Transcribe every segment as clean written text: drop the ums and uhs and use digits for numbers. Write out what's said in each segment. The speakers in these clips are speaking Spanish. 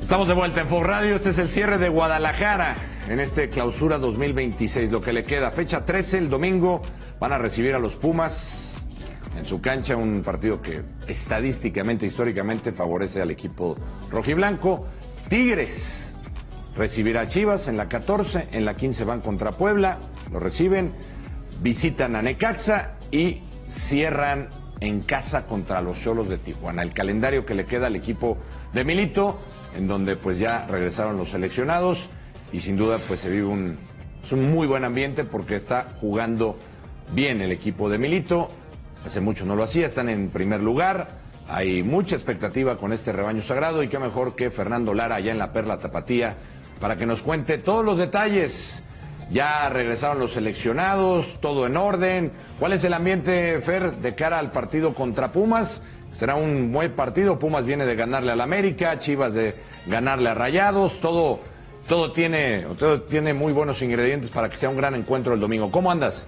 Estamos de vuelta en Fox Radio. Este es el cierre de Guadalajara en este clausura 2026. Lo que le queda, fecha 13, el domingo, van a recibir a los Pumas en su cancha, un partido que estadísticamente, históricamente favorece al equipo rojiblanco. Tigres recibirá a Chivas en la 14, en la 15 van contra Puebla, lo reciben, visitan a Necaxa y cierran en casa contra los Xolos de Tijuana. El calendario que le queda al equipo de Milito, en donde pues ya regresaron los seleccionados y sin duda pues se vive es un muy buen ambiente porque está jugando bien el equipo de Milito. Hace mucho no lo hacía, están en primer lugar, hay mucha expectativa con este rebaño sagrado y qué mejor que Fernando Lara allá en la Perla Tapatía para que nos cuente todos los detalles. Ya regresaron los seleccionados, todo en orden. ¿Cuál es el ambiente, Fer, de cara al partido contra Pumas? Será un buen partido. Pumas viene de ganarle al América, Chivas de ganarle a Rayados. Todo tiene muy buenos ingredientes para que sea un gran encuentro el domingo. ¿Cómo andas?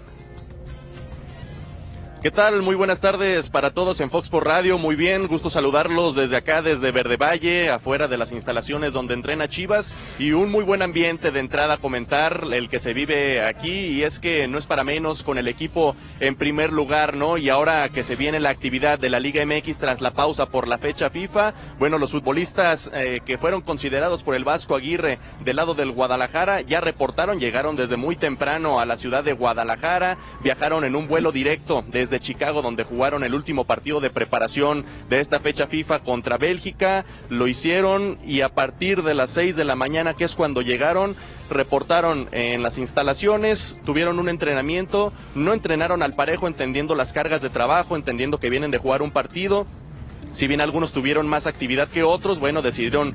¿Qué tal? Muy buenas tardes para todos en Fox por Radio. Muy bien, gusto saludarlos desde acá, desde Verde Valle, afuera de las instalaciones donde entrena Chivas, y un muy buen ambiente de entrada a comentar el que se vive aquí, y es que no es para menos con el equipo en primer lugar, ¿no? Y ahora que se viene la actividad de la Liga MX tras la pausa por la fecha FIFA, bueno, los futbolistas que fueron considerados por el Vasco Aguirre del lado del Guadalajara ya reportaron, llegaron desde muy temprano a la ciudad de Guadalajara, viajaron en un vuelo directo desde Chicago, donde jugaron el último partido de preparación de esta fecha FIFA contra Bélgica. Lo hicieron y a partir de las 6 de la mañana, que es cuando llegaron, reportaron en las instalaciones, tuvieron un entrenamiento, no entrenaron al parejo, entendiendo las cargas de trabajo, entendiendo que vienen de jugar un partido. Si bien algunos tuvieron más actividad que otros, bueno, decidieron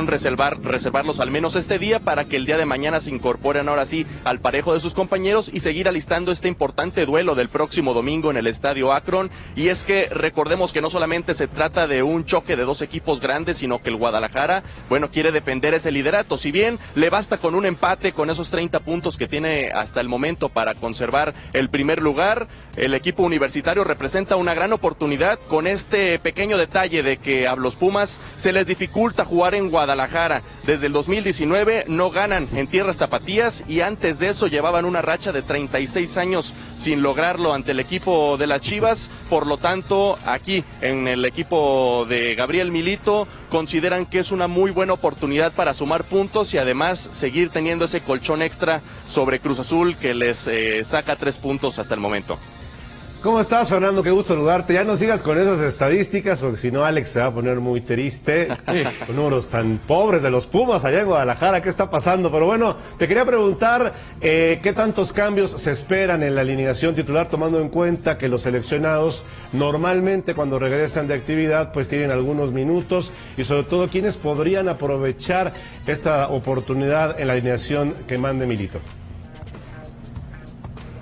reservarlos al menos este día para que el día de mañana se incorporen ahora sí al parejo de sus compañeros y seguir alistando este importante duelo del próximo domingo en el Estadio Akron. Y es que recordemos que no solamente se trata de un choque de dos equipos grandes, sino que el Guadalajara, bueno, quiere defender ese liderato. Si bien le basta con un empate, con esos 30 puntos que tiene hasta el momento para conservar el primer lugar, el equipo universitario representa una gran oportunidad con este pequeño detalle de que a los Pumas se les dificulta jugar en Guadalajara. Desde el 2019 no ganan en tierras tapatías y antes de eso llevaban una racha de 36 años sin lograrlo ante el equipo de las Chivas. Por lo tanto, aquí en el equipo de Gabriel Milito consideran que es una muy buena oportunidad para sumar puntos y además seguir teniendo ese colchón extra sobre Cruz Azul que les saca 3 puntos hasta el momento. ¿Cómo estás, Fernando? Qué gusto saludarte. Ya no sigas con esas estadísticas, porque si no Alex se va a poner muy triste. Con números tan pobres de los Pumas allá en Guadalajara, ¿qué está pasando? Pero bueno, te quería preguntar, ¿qué tantos cambios se esperan en la alineación titular, tomando en cuenta que los seleccionados normalmente cuando regresan de actividad pues tienen algunos minutos, y sobre todo quiénes podrían aprovechar esta oportunidad en la alineación que mande Milito?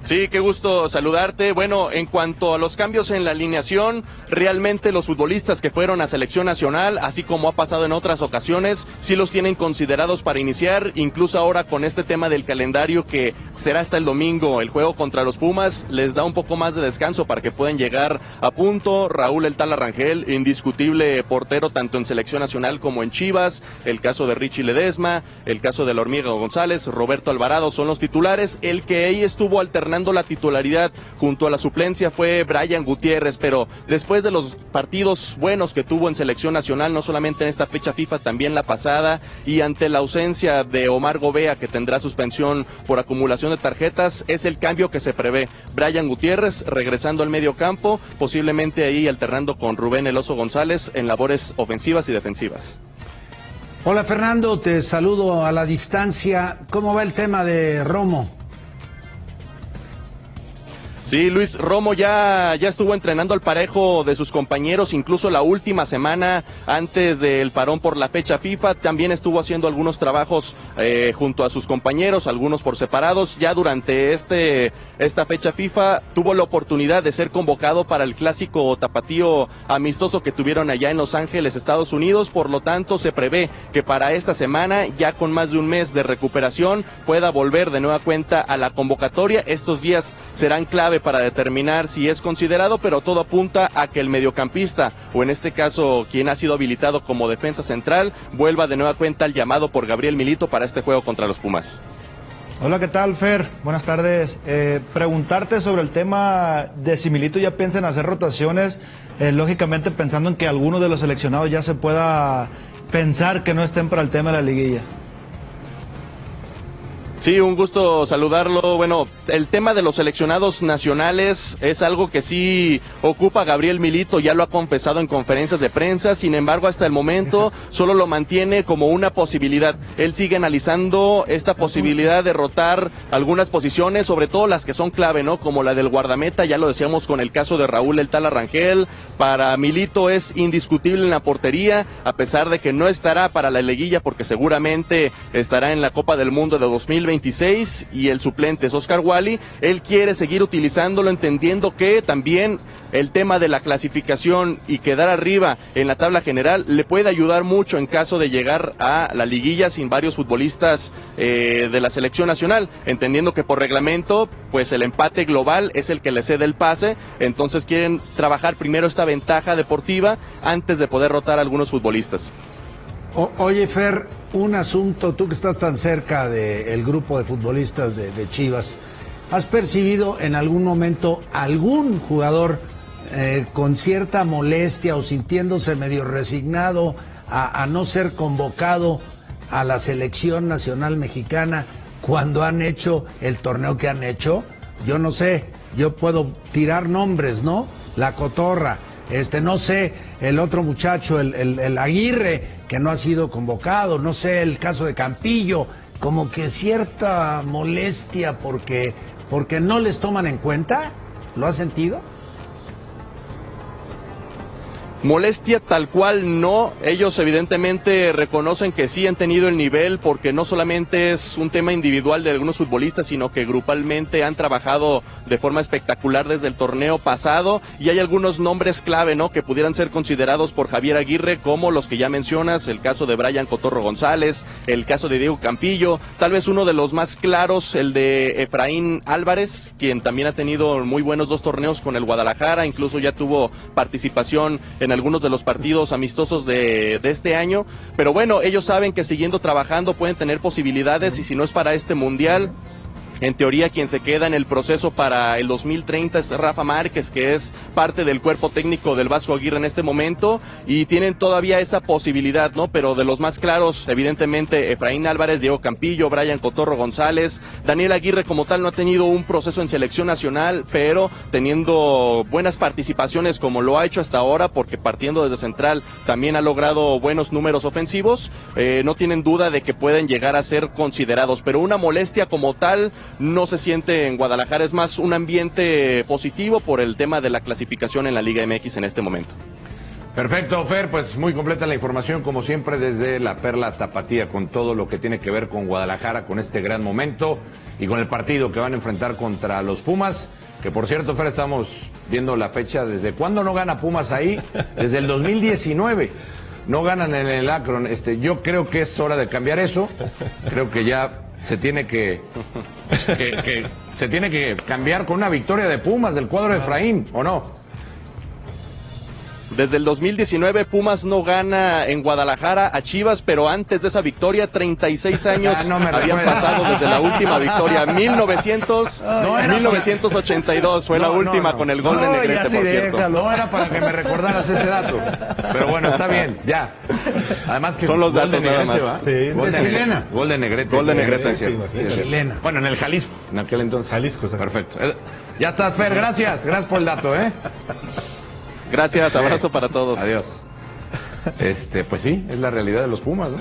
Sí, qué gusto saludarte. Bueno, en cuanto a los cambios en la alineación, realmente los futbolistas que fueron a selección nacional, así como ha pasado en otras ocasiones, sí los tienen considerados para iniciar, incluso ahora con este tema del calendario que será hasta el domingo, el juego contra los Pumas, les da un poco más de descanso para que puedan llegar a punto. Raúl El Tala Rangel, indiscutible portero tanto en selección nacional como en Chivas, el caso de Richie Ledesma, el caso de la Hormiga González, Roberto Alvarado son los titulares. El que ahí estuvo alternando la titularidad junto a la suplencia fue Brian Gutiérrez, pero después de los partidos buenos que tuvo en selección nacional, no solamente en esta fecha FIFA, también la pasada, y ante la ausencia de Omar Gobea, que tendrá suspensión por acumulación de tarjetas, es el cambio que se prevé. Brian Gutiérrez regresando al medio campo, posiblemente ahí alternando con Rubén El Oso González en labores ofensivas y defensivas. Hola Fernando, te saludo a la distancia. ¿Cómo va el tema de Romo? Sí, Luis, Romo ya estuvo entrenando al parejo de sus compañeros, incluso la última semana antes del parón por la fecha FIFA, también estuvo haciendo algunos trabajos junto a sus compañeros, algunos por separados. Ya durante esta fecha FIFA tuvo la oportunidad de ser convocado para el clásico tapatío amistoso que tuvieron allá en Los Ángeles, Estados Unidos. Por lo tanto, se prevé que para esta semana, ya con más de un mes de recuperación, pueda volver de nueva cuenta a la convocatoria. Estos días serán clave clave para determinar si es considerado, pero todo apunta a que el mediocampista, o en este caso quien ha sido habilitado como defensa central, vuelva de nueva cuenta al llamado por Gabriel Milito para este juego contra los Pumas. Hola, ¿qué tal, Fer? Buenas tardes. Preguntarte sobre el tema de si Milito ya piensa en hacer rotaciones, lógicamente pensando en que alguno de los seleccionados ya se pueda pensar que no estén para el tema de la liguilla. Sí, un gusto saludarlo. Bueno, el tema de los seleccionados nacionales es algo que sí ocupa Gabriel Milito, ya lo ha confesado en conferencias de prensa, sin embargo hasta el momento solo lo mantiene como una posibilidad. Él sigue analizando esta posibilidad de rotar algunas posiciones, sobre todo las que son clave, ¿no? Como la del guardameta, ya lo decíamos con el caso de Raúl El Tala Rangel. Para Milito es indiscutible en la portería, a pesar de que no estará para la liguilla porque seguramente estará en la Copa del Mundo de 2026, y el suplente es Oscar Wally. Él quiere seguir utilizándolo, entendiendo que también el tema de la clasificación y quedar arriba en la tabla general le puede ayudar mucho en caso de llegar a la liguilla sin varios futbolistas de la selección nacional, entendiendo que por reglamento pues el empate global es el que le cede el pase. Entonces quieren trabajar primero esta ventaja deportiva antes de poder rotar a algunos futbolistas. Oye, Fer, un asunto, tú que estás tan cerca del grupo de futbolistas de Chivas, ¿has percibido en algún momento algún jugador con cierta molestia o sintiéndose medio resignado a no ser convocado a la selección nacional mexicana cuando han hecho el torneo que han hecho? Yo no sé, yo puedo tirar nombres, ¿no? La Cotorra, no sé, el otro muchacho, el Aguirre, que no ha sido convocado, no sé, el caso de Campillo, como que cierta molestia porque no les toman en cuenta. ¿Lo has sentido? Molestia tal cual no, ellos evidentemente reconocen que sí han tenido el nivel, porque no solamente es un tema individual de algunos futbolistas, sino que grupalmente han trabajado de forma espectacular desde el torneo pasado, y hay algunos nombres clave, ¿no?, que pudieran ser considerados por Javier Aguirre, como los que ya mencionas, el caso de Brian Cotorro González, el caso de Diego Campillo, tal vez uno de los más claros, el de Efraín Álvarez, quien también ha tenido muy buenos 2 torneos con el Guadalajara, incluso ya tuvo participación en algunos de los partidos amistosos de este año, pero bueno, ellos saben que siguiendo trabajando pueden tener posibilidades, y si no es para este mundial, en teoría quien se queda en el proceso para el 2030 es Rafa Márquez, que es parte del cuerpo técnico del Vasco Aguirre en este momento, y tienen todavía esa posibilidad, ¿no? Pero de los más claros, evidentemente, Efraín Álvarez, Diego Campillo, Brian Cotorro González. Daniel Aguirre como tal no ha tenido un proceso en selección nacional, pero teniendo buenas participaciones como lo ha hecho hasta ahora, porque partiendo desde central también ha logrado buenos números ofensivos. No tienen duda de que pueden llegar a ser considerados, pero una molestia como tal no se siente en Guadalajara, es más un ambiente positivo por el tema de la clasificación en la Liga MX en este momento. Perfecto, Fer, pues muy completa la información, como siempre, desde la Perla Tapatía, con todo lo que tiene que ver con Guadalajara, con este gran momento y con el partido que van a enfrentar contra los Pumas, que por cierto, Fer, estamos viendo la fecha, ¿desde cuándo no gana Pumas ahí? Desde el 2019. No ganan en el Akron. Yo creo que es hora de cambiar eso. Creo que ya se tiene que cambiar con una victoria de Pumas del cuadro de Efraín, ¿o no? Desde el 2019 Pumas no gana en Guadalajara a Chivas, pero antes de esa victoria 36 años habían pasado desde la última victoria. 1982 fue la última con el gol de Negrete, por cierto. No era para que me recordaras ese dato, pero bueno, está bien, ya. Además que son los datos nada más. Sí, gol de chilena. Gol de Negrete. Gol de Negrete, sí. Chilena. Bueno, en el Jalisco, en aquel entonces. Jalisco, perfecto. Ya estás, Fer, gracias por el dato, Gracias, abrazo para todos. Adiós. Pues sí, es la realidad de los Pumas, ¿no?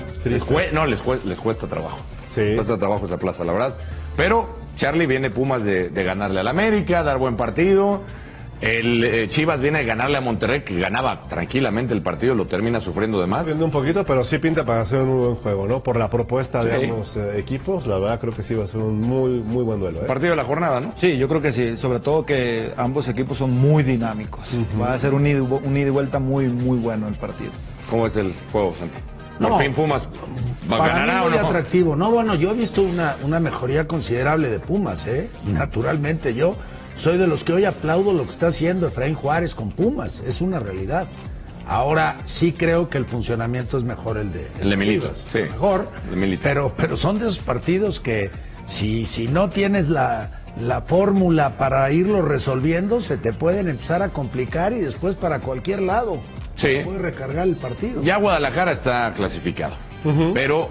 Les cuesta trabajo. Sí. Les cuesta trabajo esa plaza, la verdad. Pero Charlie viene Pumas de ganarle al América, dar buen partido. El Chivas viene de ganarle a Monterrey, que ganaba tranquilamente el partido, lo termina sufriendo de más. Sufriendo un poquito, pero sí pinta para hacer un muy buen juego, ¿no? Por la propuesta de ambos equipos, la verdad creo que sí va a ser un muy buen duelo. Partido de la jornada, ¿no? Sí, yo creo que sí, sobre todo que ambos equipos son muy dinámicos. Va a ser un ida y vuelta muy bueno el partido. ¿Cómo es el juego, Santi? Por fin Pumas ganará o no. Muy atractivo. No, bueno, yo he visto una mejoría considerable de Pumas, naturalmente. Yo soy de los que hoy aplaudo lo que está haciendo Efraín Juárez con Pumas, es una realidad. Ahora sí creo que el funcionamiento es mejor el de Milito, Chivas, sí. mejor, El de Milito. pero son de esos partidos que si no tienes la fórmula para irlo resolviendo, se te pueden empezar a complicar y después para cualquier lado Sí. puede recargar el partido. Ya Guadalajara está clasificado, pero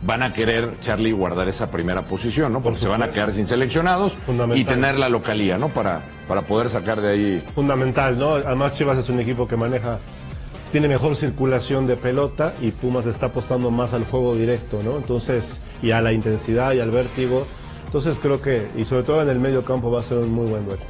van a querer, Charlie, guardar esa primera posición, ¿no? Porque se van a quedar sin seleccionados Fundamental. y tener la localía, ¿no? Para poder sacar de ahí. Fundamental, ¿no? Además Chivas es un equipo que tiene mejor circulación de pelota y Pumas está apostando más al juego directo, ¿no? Entonces, y a la intensidad y al vértigo. Entonces creo que, y sobre todo en el medio campo, va a ser un muy buen duelo.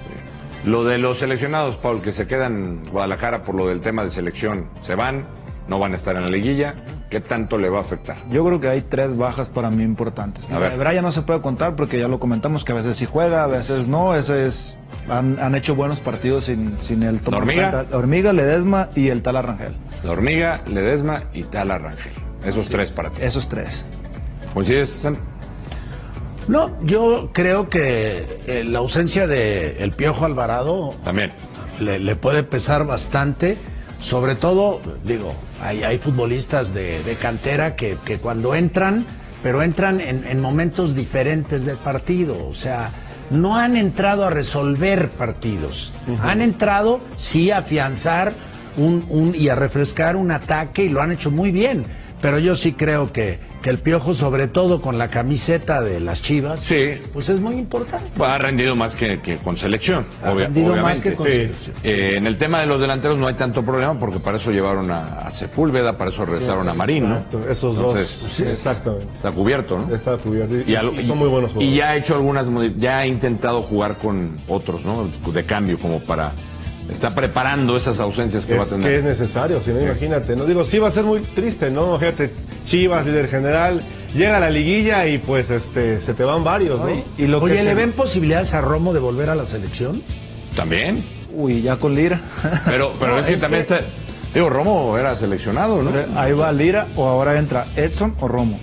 Lo de los seleccionados, Paul, que se quedan en Guadalajara por lo del tema de selección, se van, no van a estar en la liguilla. ¿Qué tanto le va a afectar? Yo creo que hay 3 bajas para mí importantes. A ver. Brian no se puede contar porque ya lo comentamos que a veces sí juega, a veces no. Han hecho buenos partidos sin el ¿La Hormiga? Hormiga, Ledesma y el Tala Rangel. La Hormiga, Ledesma y Tala Rangel. Esos 3 para ti. Esos 3. ¿Coincides, Sam? No, yo creo que la ausencia de el Piojo Alvarado También. le puede pesar bastante. Sobre todo, digo, hay futbolistas de cantera que cuando entran, pero entran en momentos diferentes del partido. O sea, no han entrado a resolver partidos. Han entrado, sí, a afianzar y a refrescar un ataque y lo han hecho muy bien. Pero yo sí creo que el Piojo, sobre todo con la camiseta de las Chivas, Sí. pues es muy importante. Ha rendido más que con selección, Ha rendido más obviamente. que con Sí. selección. En el tema de los delanteros no hay tanto problema porque para eso llevaron a Sepúlveda, para eso regresaron a Marín, ¿no? Exacto, esos Entonces, dos, sí, exactamente. Está cubierto, ¿no? Está cubierto. Y son muy buenos y jugadores. ya ha hecho ya ha intentado jugar con otros, ¿no? De cambio, como para... Está preparando esas ausencias que va a Es tener. que es necesario, si no, imagínate. No digo, sí va a ser muy triste, ¿no? Fíjate, Chivas, líder general, llega a la liguilla y pues se te van varios, ¿no? Y lo que Oye, ¿le se- ven posibilidades a Romo de volver a la selección? También. Uy, ya con Lira. Pero No, es que es también que- está... Digo, Romo era seleccionado, ¿no? Ahí va Lira o ahora entra Edson o Romo.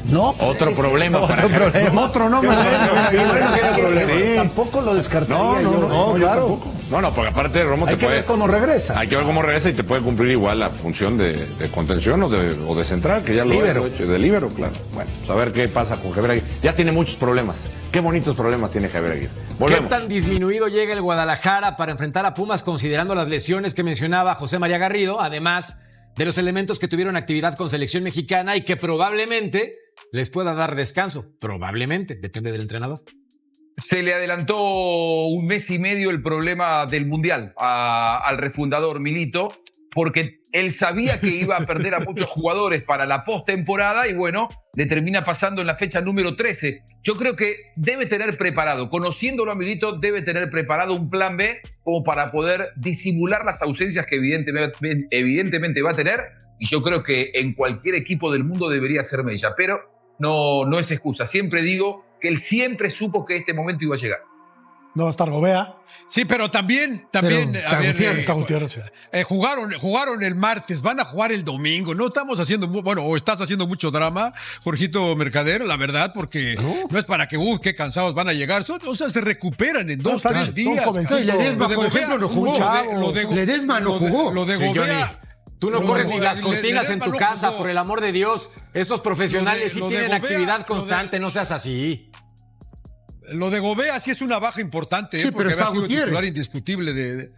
No. Otro problema para Otro problema. Otro no, Qué Manuel. bueno, qué bueno, Sí, qué problema. Sí. Tampoco lo descartaría yo. yo claro. tampoco. No, porque aparte Romo Hay te que puede... ver cómo regresa. Hay que ver cómo regresa y te puede cumplir igual la función de contención o de central, que ya lo Líbero. ha hecho, de líbero, claro. Bueno, pues a ver qué pasa con Javier Aguirre. Ya tiene muchos problemas. Qué bonitos problemas tiene Javier Aguirre. ¿Qué Volvemos. tan disminuido llega el Guadalajara para enfrentar a Pumas considerando las lesiones que mencionaba José María Garrido, además de los elementos que tuvieron actividad con selección mexicana y que probablemente les pueda dar descanso? Probablemente, depende del entrenador. Se le adelantó 1 mes y medio el problema del Mundial al refundador Milito, porque él sabía que iba a perder a muchos jugadores para la postemporada y bueno, le termina pasando en la fecha número 13. Yo creo que debe tener preparado, conociéndolo a Milito, debe tener preparado un plan B como para poder disimular las ausencias que evidentemente va a tener, y yo creo que en cualquier equipo del mundo debería ser Mella, pero no es excusa. Siempre digo que él siempre supo que este momento iba a llegar. No va a estar Gobea. Sí, pero también, Pero a ver, está Gutiérrez. jugaron el martes, van a jugar el domingo. No estamos haciendo, o estás haciendo mucho drama, Jorgito Mercader, la verdad, porque no es para que, qué cansados van a llegar. O sea, se recuperan en 2, 3 días. jovencitos. Lo de Ledesma, Gobea, por ejemplo, no jugó. Ledesma no jugó. Lo de Sí, Gobea. Johnny. Tú no Lo corres de ni Go- las le- cortinas en Ledesma tu no casa, jugó. por el amor de Dios. Esos profesionales sí lo de tienen Gobea, actividad constante, no seas así. Lo de Gobea sí es una baja importante, Sí, pero porque está había sido Gutiérrez. titular indiscutible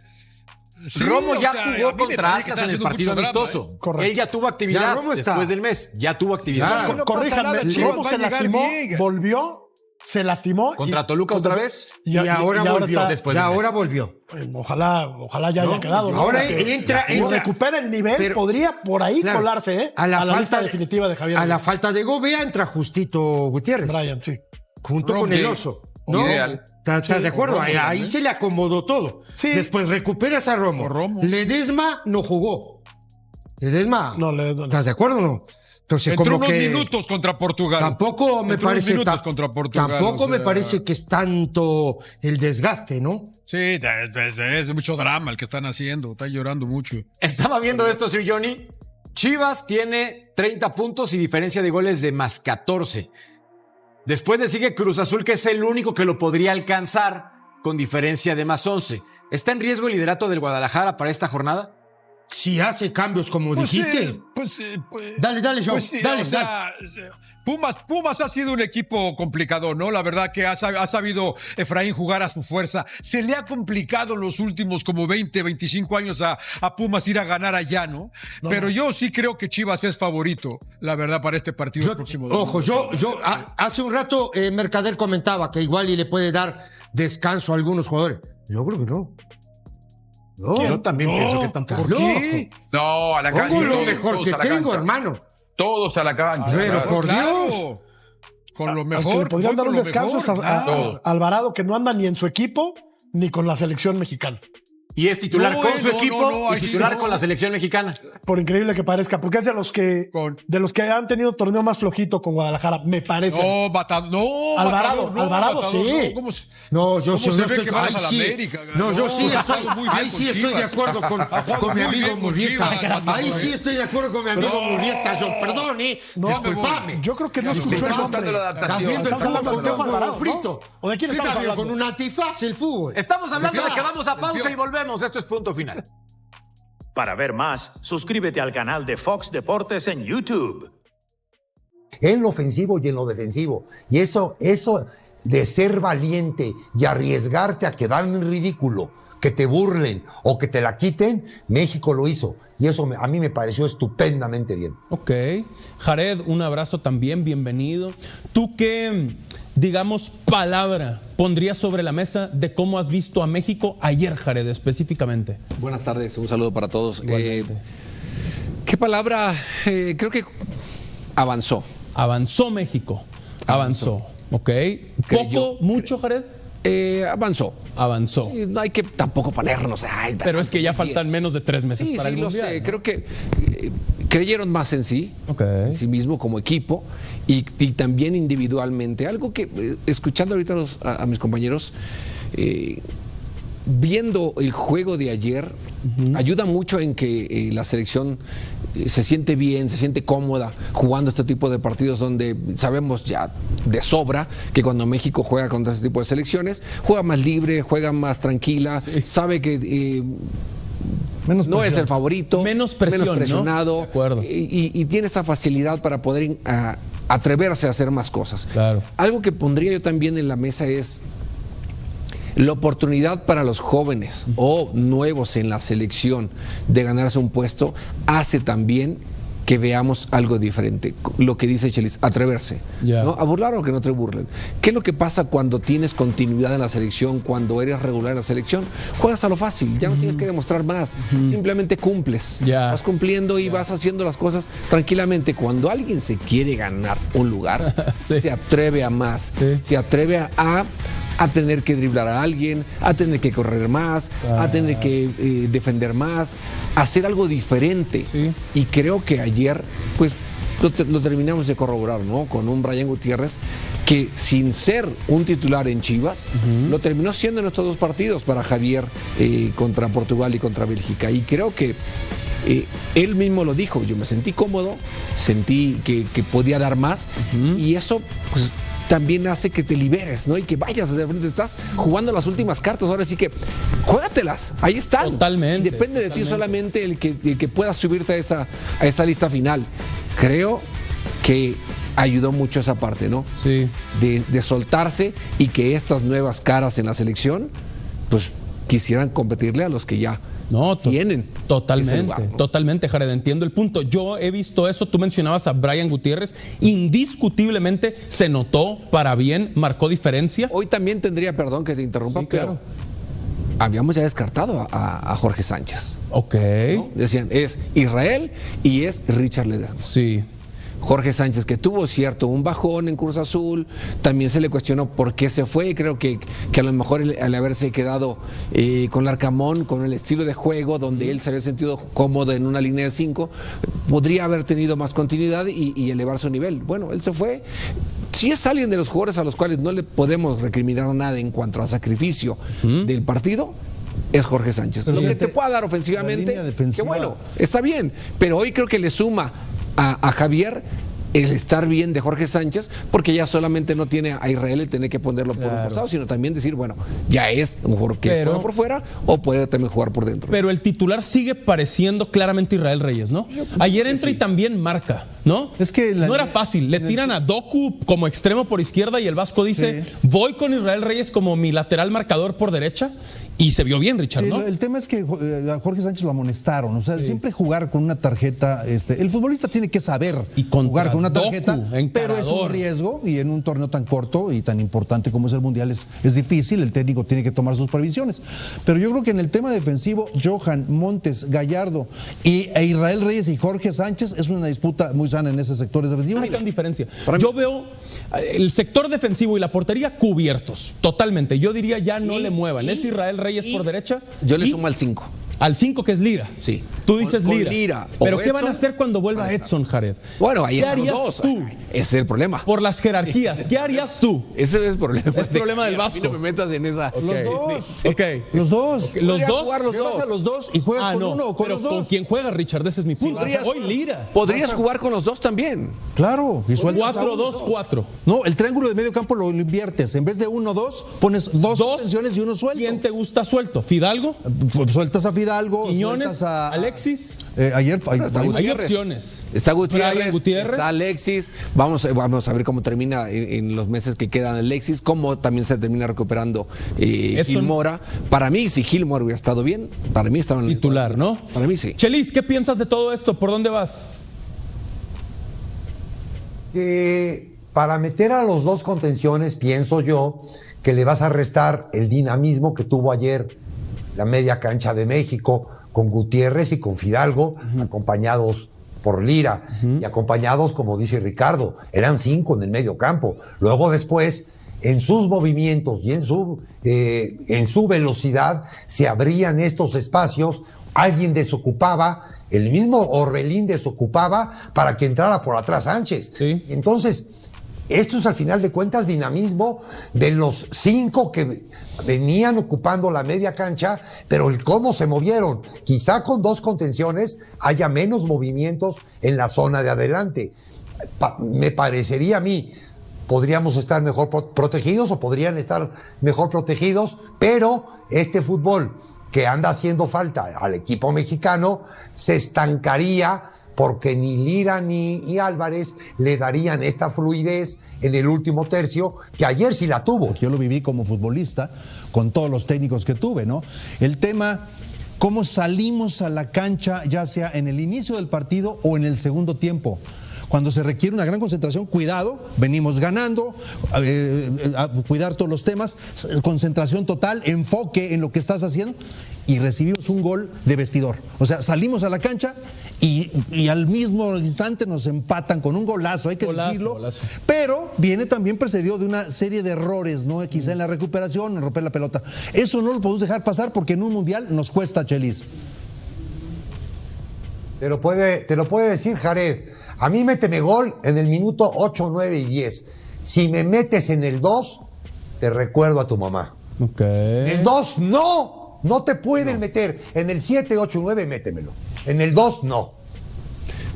Sí, Romo o ya sea, a mí jugó me contra parece que Atlas está en el haciendo partido mucho drama, amistoso. Correcto. Él ya tuvo actividad Ya Romo está. después del mes. Ya tuvo actividad. Claro, no pasa corríjanme, nada, Chivas Romo va a se llegar lastimó, bien. volvió, se lastimó. ¿Contra Toluca otra vez? Y ahora volvió. está- después y del ahora mes. volvió. Ojalá ya haya quedado. ¿no? Ahora Porque entra- si recupera el nivel, pero- podría por ahí Claro, colarse, ¿eh? a la lista falta de- definitiva de Javier. A la falta de Gobea entra Justito Gutiérrez, Brian, sí. junto Romo. con el oso. ¿No? Ideal. ¿Estás de acuerdo? Romo Ahí también. se le acomodó todo. Sí. Después recuperas a Romo. O Romo. Ledesma no jugó. Ledesma. No, Ledesma no. ¿Estás de acuerdo o no? Entonces, Entró como unos que minutos contra Portugal. tampoco me Entró unos parece minutos contra Portugal, tampoco o me sea. parece que es tanto el desgaste, ¿no? Sí, es mucho drama el que están haciendo. Están llorando mucho. Estaba viendo esto, Sir Johnny. Chivas tiene 30 puntos y diferencia de goles de +14. Después le sigue Cruz Azul, que es el único que lo podría alcanzar. con diferencia de +11. ¿Está en riesgo el liderato del Guadalajara para esta jornada? Si hace cambios como dijiste. Dale, Joe. Pues sí, dale, o sea, Pumas ha sido un equipo complicado, ¿no? La verdad que ha sabido Efraín jugar a su fuerza. Se le ha complicado los últimos como 20, 25 años a Pumas ir a ganar allá, ¿no? Pero yo sí creo que Chivas es favorito, la verdad, para este partido el próximo domingo. Ojo, hace un rato Mercader comentaba que igual y le puede dar descanso a algunos jugadores. Yo creo que no. Yo también pienso que tampoco. ¿Por qué? No, a la cancha. Pongo lo todos mejor que a la tengo, cancha. hermano. Todos a la cancha. Pero claro. por Claro. Dios. Con lo Al que mejor. le podrían dar con un lo descanso mejor, es claro. a Alvarado, que no anda ni en su equipo ni con la selección mexicana. Y es titular No, con su no, equipo no, y ahí sí titular no. con la selección mexicana. Por increíble que parezca, porque es de los que han tenido torneo más flojito con Guadalajara, me parece. Alvarado, sí. No, yo ¿Cómo sí se no ve estoy. que vas ahí a la sí. América? No, yo sí ha estoy. jugado muy bien Ahí con sí estoy de Chivas. acuerdo Ha jugado con mi muy amigo bien con Murrieta. Chivas. Ahí sí estoy de acuerdo con mi amigo Murrieta. Yo, perdón, disculpame. Yo creo que no escuchó el nombre. Estás viendo el fútbol con un huevo Alvarado, ¿no? frito. ¿O de quién ¿Qué estamos está bien? hablando? Con un antifaz el fútbol. Estamos hablando de que vamos a pausa y volvemos. Esto es Punto Final. Para ver más, suscríbete al canal de Fox Deportes en YouTube. En lo ofensivo y en lo defensivo. Y eso de ser valiente y arriesgarte a quedar en ridículo, que te burlen o que te la quiten, México lo hizo. Y eso a mí me pareció estupendamente bien. Ok. Jared, un abrazo también, bienvenido. ¿Tú qué, digamos, palabra pondrías sobre la mesa de cómo has visto a México ayer, Jared, específicamente? Buenas tardes, un saludo para todos. ¿Qué palabra? Creo que avanzó. Avanzó México. Avanzó. Ok. ¿Poco, mucho, Jared? Avanzó. Avanzó. Sí, no hay que tampoco ponernos. Pero es que ya faltan menos de 3 meses para el Mundial. Sí, lo sé. ¿no? Creo que creyeron más en sí, en sí mismo como equipo y también individualmente. Algo que, escuchando ahorita a mis compañeros, viendo el juego de ayer, ayuda mucho en que la selección se siente bien, se siente cómoda jugando este tipo de partidos donde sabemos ya de sobra que cuando México juega contra este tipo de selecciones, juega más libre, juega más tranquila, sabe que no es el favorito, menos presionado, ¿no? De acuerdo. Y tiene esa facilidad para poder atreverse a hacer más cosas. Claro. Algo que pondría yo también en la mesa es la oportunidad para los jóvenes o nuevos en la selección de ganarse un puesto hace también que veamos algo diferente. Lo que dice Chelis, atreverse. ¿No? A burlar o que no te burlen. ¿Qué es lo que pasa cuando tienes continuidad en la selección, cuando eres regular en la selección? Juegas a lo fácil, ya no tienes que demostrar más, simplemente cumples. Vas cumpliendo y vas haciendo las cosas tranquilamente. Cuando alguien se quiere ganar un lugar, se atreve a más, se atreve a tener que driblar a alguien, a tener que correr más, a tener que defender más, hacer algo diferente. Y creo que ayer, pues, lo terminamos de corroborar, ¿no? Con un Brian Gutiérrez que sin ser un titular en Chivas, lo terminó siendo en estos 2 partidos para Javier contra Portugal y contra Bélgica. Y creo que él mismo lo dijo, yo me sentí cómodo, sentí que podía dar más y eso, pues, también hace que te liberes, ¿no? Y que vayas de frente. Estás jugando las últimas cartas, ahora sí que juégatelas, ahí están. Totalmente. Y depende de ti solamente el que puedas subirte a esa lista final. Creo que ayudó mucho esa parte, ¿no? Sí. De soltarse y que estas nuevas caras en la selección, pues quisieran competirle a los que ya tienen. Totalmente, lugar, ¿no? totalmente, Jared, entiendo el punto. Yo he visto eso, tú mencionabas a Brian Gutiérrez, indiscutiblemente se notó para bien, marcó diferencia. Hoy también tendría, perdón que te interrumpa, pero habíamos ya descartado a Jorge Sánchez. Ok. ¿No? Decían, es Israel y es Richard Ledesma. Sí. Jorge Sánchez, que tuvo un bajón en Cruz Azul, también se le cuestionó por qué se fue. Creo que a lo mejor al haberse quedado con Larcamón, con el estilo de juego donde él se había sentido cómodo en una línea de 5, podría haber tenido más continuidad y elevar su nivel. Bueno, él se fue. Si es alguien de los jugadores a los cuales no le podemos recriminar nada en cuanto a sacrificio del partido, es Jorge Sánchez. Lo que te pueda dar ofensivamente, que bueno, está bien, pero hoy creo que le suma a Javier el estar bien de Jorge Sánchez, porque ya solamente no tiene a Israel y tiene que ponerlo por un costado, sino también decir, bueno, ya es mejor que juegue por fuera o puede también jugar por dentro. Pero el titular sigue pareciendo claramente Israel Reyes, ¿no? Ayer entra y también marca, ¿no? Es que no era fácil. Le tiran a Doku como extremo por izquierda y el Vasco dice, voy con Israel Reyes como mi lateral marcador por derecha. Y se vio bien, Richard, ¿no? El tema es que a Jorge Sánchez lo amonestaron. O sea, siempre jugar con una tarjeta. El futbolista tiene que saber jugar con una tarjeta, pero es un riesgo. Y en un torneo tan corto y tan importante como es el Mundial es difícil. El técnico tiene que tomar sus previsiones. Pero yo creo que en el tema defensivo, Johan, Montes, Gallardo e Israel Reyes y Jorge Sánchez es una disputa muy sana en ese sector defensivo. Hay gran diferencia. Yo veo el sector defensivo y la portería cubiertos totalmente. Yo diría ya no le muevan. Es Israel Reyes por derecha. Yo le sumo al 5. Al 5 que es Lira. Sí. Tú dices con Lira. Lira. Pero ¿qué van a hacer cuando vuelva Edson, Jared? Bueno, ahí ¿Qué están los harías dos. tú? Ese es el problema. Por las jerarquías. ¿Qué harías tú? Ese es el problema. Es problema del Vasco. No me metas en esa. Los dos. Ok. Los dos. Los dos. Llevas a los dos y juegas con uno o con los dos. ¿Con quién juegas, Richard? Ese es mi punto. Hoy Lira. Podrías jugar con los dos también. Claro. Y 4-2-4. No, el triángulo de medio campo lo inviertes. En vez de 1-2, pones dos contenciones y uno suelto. ¿Quién te gusta suelto? ¿Fidalgo? Sueltas a Fidalgo. ¿Quiñones? Sueltas a Alexis. Ayer hay opciones. Está Gutiérrez, Gutiérrez, está Alexis. Vamos a ver cómo termina en los meses que quedan Alexis, cómo también se termina recuperando Gil Mora. Para mí, si Gil Mora hubiera estado bien, para mí estaba en el titular, ¿no? Para mí sí. Chelis, ¿qué piensas de todo esto? ¿Por dónde vas? Para meter a los dos contenciones, pienso yo, que le vas a restar el dinamismo que tuvo ayer la media cancha de México, con Gutiérrez y con Fidalgo, acompañados por Lira, y acompañados, como dice Ricardo, eran 5 en el medio campo. Luego después, en sus movimientos y en su velocidad, se abrían estos espacios, alguien desocupaba, el mismo Orbelín desocupaba para que entrara por atrás Sánchez. Sí. Entonces, esto es al final de cuentas dinamismo de los 5 que venían ocupando la media cancha, pero el cómo se movieron. Quizá con 2 contenciones haya menos movimientos en la zona de adelante. Me parecería a mí, podríamos estar mejor protegidos o podrían estar mejor protegidos, pero este fútbol que anda haciendo falta al equipo mexicano se estancaría porque ni Lira ni Álvarez le darían esta fluidez en el último tercio que ayer sí la tuvo. Yo lo viví como futbolista con todos los técnicos que tuve, ¿no? El tema, cómo salimos a la cancha, ya sea en el inicio del partido o en el segundo tiempo. Cuando se requiere una gran concentración, cuidado, venimos ganando, a cuidar todos los temas, concentración total, enfoque en lo que estás haciendo y recibimos un gol de vestidor. O sea, salimos a la cancha y al mismo instante nos empatan con un golazo, hay que decirlo. Golazo. Pero viene también precedido de una serie de errores, ¿no? Quizá en la recuperación, en romper la pelota. Eso no lo podemos dejar pasar porque en un mundial nos cuesta, Chelis. Te lo puede decir Jared. A mí méteme gol en el minuto 8, 9 y 10. Si me metes en el 2, te recuerdo a tu mamá. Okay. En el 2, no te pueden meter. En el 7, 8 y 9, métemelo. En el 2, no.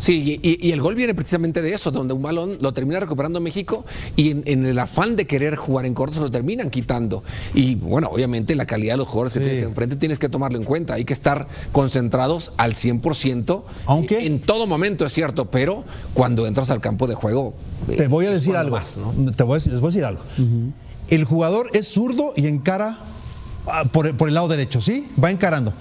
Sí, y el gol viene precisamente de eso, donde un balón lo termina recuperando México y en el afán de querer jugar en corto se lo terminan quitando. Y bueno, obviamente la calidad de los jugadores que tienes enfrente tienes que tomarlo en cuenta. Hay que estar concentrados al 100%. Aunque en todo momento es cierto, pero cuando entras al campo de juego... Te voy a decir algo. Más, ¿no? Les voy a decir algo. El jugador es zurdo y encara por el lado derecho, ¿sí? Va encarando.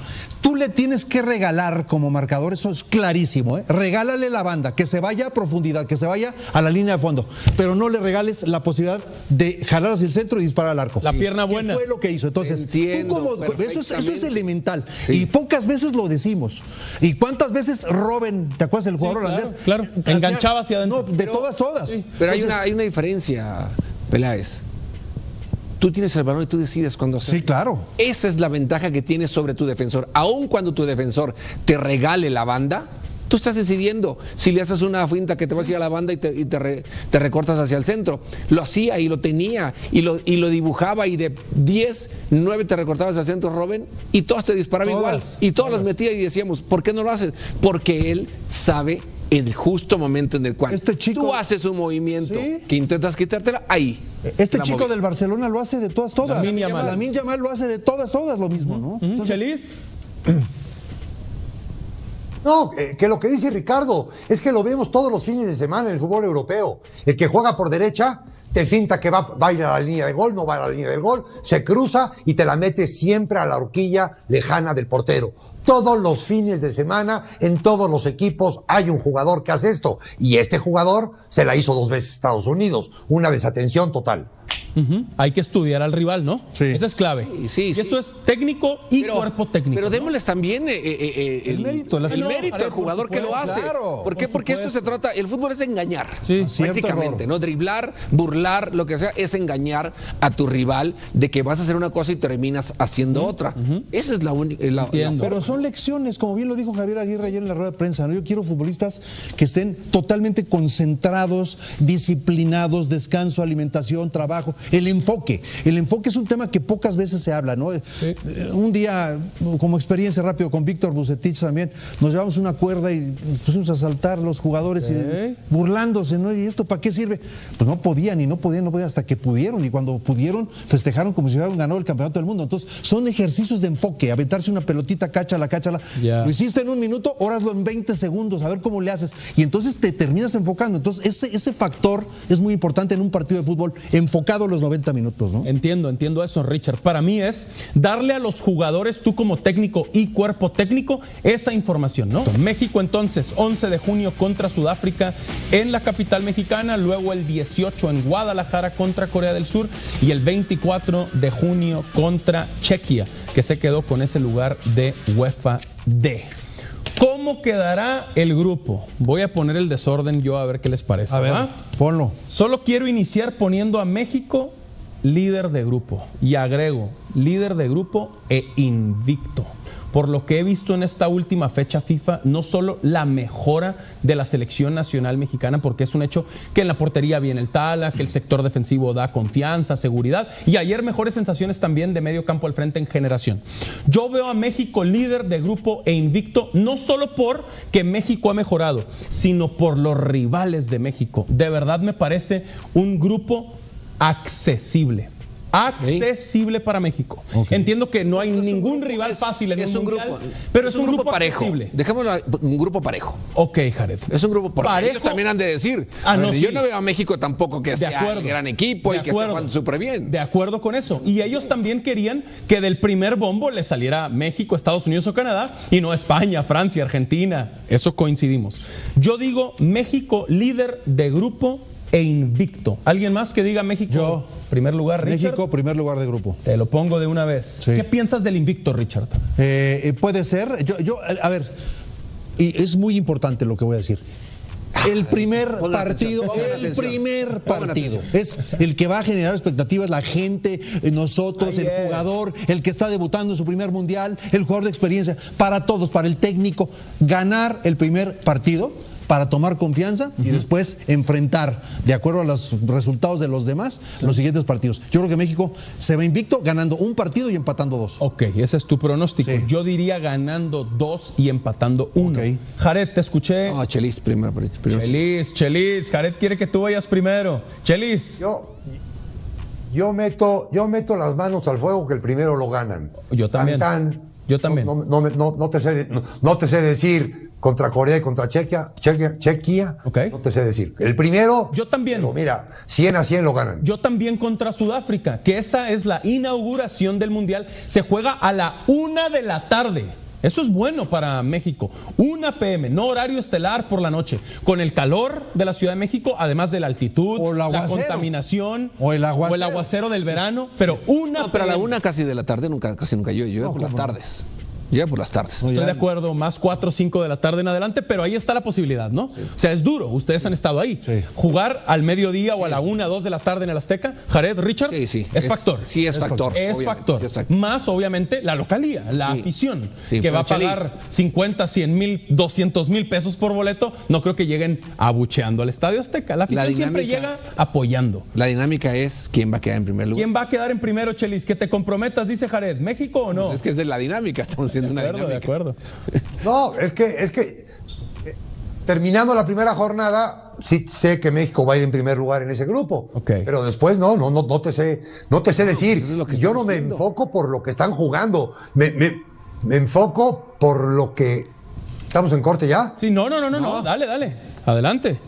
Tú le tienes que regalar como marcador, eso es clarísimo, ¿eh? Regálale la banda, que se vaya a profundidad, que se vaya a la línea de fondo, pero no le regales la posibilidad de jalar hacia el centro y disparar al arco. La pierna buena. Fue lo que hizo. Entonces, eso es elemental. Sí. Y pocas veces lo decimos. ¿Y cuántas veces Robben, te acuerdas del jugador holandés? Claro, enganchaba hacia adentro. No, de todas. Sí. Pero entonces, hay una diferencia, Peláez. Tú tienes el balón y tú decides cuándo hacerlo. Sí, claro. Esa es la ventaja que tienes sobre tu defensor. Aun cuando tu defensor te regale la banda, tú estás decidiendo si le haces una finta que te vas a ir a la banda y te recortas hacia el centro. Lo hacía y lo tenía y lo dibujaba y de 10, 9 te recortabas hacia el centro, Robben, y todos te disparaban igual. Y todas las metía y decíamos, ¿por qué no lo haces? Porque él sabe en el justo momento en el cual tú haces un movimiento que intentas quitártela, ahí. Este chico del Barcelona lo hace de todas. Lamine Yamal lo hace de todas lo mismo, ¿no? Chelis. No, que lo que dice Ricardo es que lo vemos todos los fines de semana en el fútbol europeo. El que juega por derecha te finta que va a ir a la línea de gol, no va a la línea del gol, se cruza y te la mete siempre a la horquilla lejana del portero. Todos los fines de semana, en todos los equipos, hay un jugador que hace esto. Y este jugador se la hizo 2 veces Estados Unidos. Una desatención total. Hay que estudiar al rival, ¿no? Sí. Esa es clave. Sí. Y eso es técnico y cuerpo técnico. Pero démosles también el mérito al jugador que lo hace. Claro, ¿Por qué? Porque esto se trata, el fútbol es engañar. Sí, prácticamente, ¿no? Driblar, burlar, lo que sea, es engañar a tu rival de que vas a hacer una cosa y terminas haciendo otra. Esa es la única. Pero son lecciones, como bien lo dijo Javier Aguirre ayer en la rueda de prensa, ¿no? Yo quiero futbolistas que estén totalmente concentrados, disciplinados, descanso, alimentación, trabajo. El enfoque es un tema que pocas veces se habla, ¿no? Sí. Un día, como experiencia rápido con Víctor Bucetich también, nos llevamos una cuerda y nos pusimos a saltar los jugadores y burlándose, ¿no? ¿Y esto para qué sirve? Pues no podían hasta que pudieron, y cuando pudieron festejaron como si hubieran ganado el campeonato del mundo. Entonces son ejercicios de enfoque, aventarse una pelotita, cáchala. Lo hiciste en 1 minuto, ahora hazlo en 20 segundos, a ver cómo le haces. Y entonces te terminas enfocando. Entonces ese factor es muy importante en un partido de fútbol, enfocado los 90 minutos, ¿no? Entiendo eso, Richard. Para mí es darle a los jugadores, tú como técnico y cuerpo técnico, esa información, ¿no? México entonces, 11 de junio contra Sudáfrica en la capital mexicana, luego el 18 en Guadalajara contra Corea del Sur y el 24 de junio contra Chequia, que se quedó con ese lugar de UEFA D. ¿Cómo quedará el grupo? Voy a poner el desorden yo a ver qué les parece. A ver, ponlo. Solo quiero iniciar poniendo a México líder de grupo. Y agrego, líder de grupo e invicto. Por lo que he visto en esta última fecha FIFA, no solo la mejora de la selección nacional mexicana, porque es un hecho que en la portería viene el Tala, que el sector defensivo da confianza, seguridad, y ayer mejores sensaciones también de medio campo al frente en generación. Yo veo a México líder de grupo e invicto, no solo por que México ha mejorado, sino por los rivales de México. De verdad me parece un grupo accesible para México. Entiendo que no hay ningún rival fácil en un mundial, pero es un grupo parejo. accesible. Dejémoslo un grupo parejo. Ok, Jared. Es un grupo parejo. Ellos también han de decir. Yo no veo a México tampoco que sea el gran equipo y que esté jugando súper bien. De acuerdo con eso. Y ellos también querían que del primer bombo le saliera México, Estados Unidos o Canadá y no España, Francia, Argentina. Eso coincidimos. Yo digo México líder de grupo e invicto. ¿Alguien más que diga México? Yo. Primer lugar, Richard. México, primer lugar de grupo. Te lo pongo de una vez. Sí. ¿Qué piensas del invicto, Richard? Puede ser. A ver, y es muy importante lo que voy a decir. El primer partido es el que va a generar expectativas, la gente, nosotros, el jugador, el que está debutando en su primer mundial, el jugador de experiencia, para todos, para el técnico, ganar el primer partido para tomar confianza y después enfrentar, de acuerdo a los resultados de los demás, los siguientes partidos. Yo creo que México se va invicto ganando un partido y empatando 2. Ok, ese es tu pronóstico. Sí. Yo diría ganando 2 y empatando 1. Okay. Jared, te escuché. No, Chelis primero. Chelis. Jared quiere que tú vayas primero. Chelis. Yo meto las manos al fuego que el primero lo ganan. Yo también. Yo también. No te sé decir contra Corea y contra Chequia. Okay. No te sé decir. El primero. Yo también. Pero mira, 100-100 lo ganan. Yo también contra Sudáfrica, que esa es la inauguración del Mundial. Se juega a la 1 de la tarde. Eso es bueno para México. 1 p.m., no horario estelar por la noche. Con el calor de la Ciudad de México, además de la altitud, la contaminación o el aguacero del verano. Pero pero a la 1 casi de la tarde casi nunca yo por las tardes. Llega por las tardes. Estoy de acuerdo, más 4 o 5 de la tarde en adelante, pero ahí está la posibilidad, ¿no? Sí. O sea, es duro, ustedes han estado ahí. Sí. Jugar al mediodía o a la 1, 2 de la tarde en el Azteca, Jared, Richard, sí. Es factor. Sí, es factor. Es factor. Más, obviamente, la localía, la afición, que va a pagar 50, 100 mil, 200 mil pesos por boleto. No creo que lleguen abucheando al Estadio Azteca. La afición siempre llega apoyando. La dinámica es quién va a quedar en primer lugar. ¿Quién va a quedar en primero, Chelis? Que te comprometas, dice Jared. ¿México o no? Pues es que esa es la dinámica, estamos haciendo una dinámica. De acuerdo. No, es que terminando la primera jornada, sí sé que México va a ir en primer lugar en ese grupo. Okay. Pero después no te sé decir. Pues es lo que Yo no estamos me viendo. enfoco por lo que están jugando. Me enfoco por lo que... ¿Estamos en corte ya? Sí, no, dale. Adelante.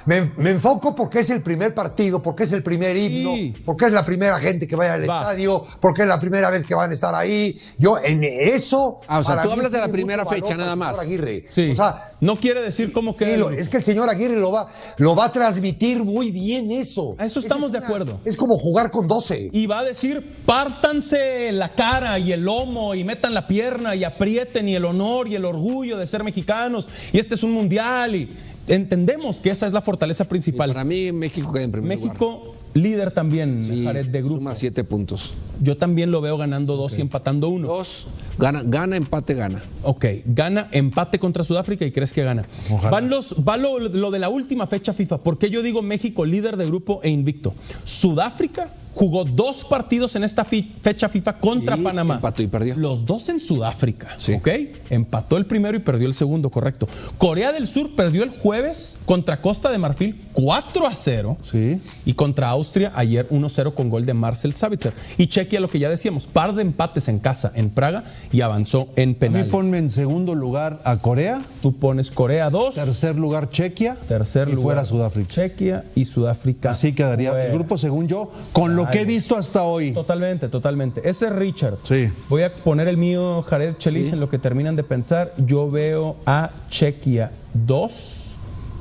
Me enfoco porque es el primer partido, porque es el primer himno, porque es la primera gente que vaya al estadio, porque es la primera vez que van a estar ahí. Yo en eso... O sea, para tú mí hablas de la tiene primera mucho valor fecha para nada el señor más. Aguirre. Sí. O sea, no quiere decir cómo queda. es que el señor Aguirre lo va a transmitir muy bien eso. A eso estamos de acuerdo. Es como jugar con 12. Y va a decir, pártanse la cara y el lomo y metan la pierna y aprieten y el honor y el orgullo de ser mexicanos. Y este es un mundial y entendemos que esa es la fortaleza principal. Y para mí México queda en primer lugar. México líder también, Jared, de grupo. Suma 7 puntos. Yo también lo veo ganando 2 y empatando 1. 2, gana, empate, gana. Ok, gana, empate contra Sudáfrica y crees que gana. Va lo de la última fecha FIFA. ¿Por qué yo digo México líder de grupo e invicto? Sudáfrica jugó 2 partidos en esta fecha FIFA contra Panamá. Empató y perdió. Los 2 en Sudáfrica, Sí. ¿ok? Empató el primero y perdió el segundo, correcto. Corea del Sur perdió el jueves contra Costa de Marfil 4-0. Sí. Y contra Austria ayer 1-0 con gol de Marcel Sabitzer. Y Chequia, lo que ya decíamos, par de empates en casa en Praga y avanzó en A mí penales. ponme en segundo lugar a Corea. Tú pones Corea 2. Tercer lugar Chequia. Tercer y lugar fuera Sudáfrica. Chequia y Sudáfrica. Así quedaría fuera. el grupo según yo, con lo que he visto hasta hoy. Totalmente. Ese es Richard. Sí. Voy a poner el mío, Jared Chelis, en lo que terminan de pensar. Yo veo a Chequia 2,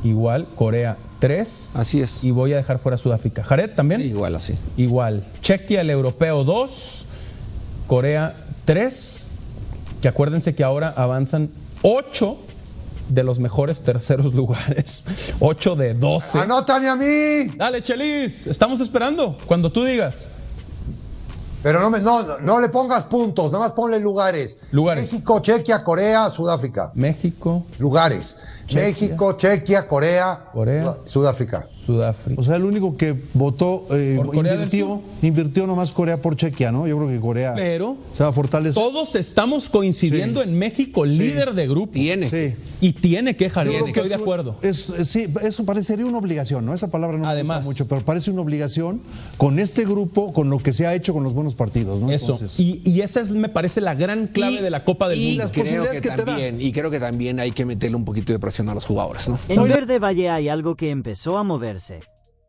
igual, Corea 3. Así es. Y voy a dejar fuera Sudáfrica. Jared también. Sí, igual así. Igual. Chequia, el europeo 2, Corea 3, que acuérdense que ahora avanzan 8 de los mejores terceros lugares. 8 de 12. ¡Anótame a mí! Dale, Chelis, estamos esperando cuando tú digas. Pero no le pongas puntos, nada más ponle lugares. México, Chequia, Corea, Sudáfrica. México. Lugares. Chequia. México, Chequia, Corea, Sudáfrica. O sea, el único que votó, Corea del invirtió nomás Corea por Chequia, ¿no? Yo creo que Corea Pero se va a fortalecer. todos estamos coincidiendo en México, líder de grupo. Sí. Y tiene que, Jared, Yo creo que estoy de acuerdo. Sí, eso parecería una obligación, ¿no? Esa palabra no me gusta mucho, pero parece una obligación con este grupo, con lo que se ha hecho con los buenos partidos, ¿no? Eso. Entonces, Y esa es, me parece, la gran clave de la Copa del Mundo. Y creo que también hay que meterle un poquito de presión a los jugadores, ¿no? En Verde Valle hay algo que empezó a moverse.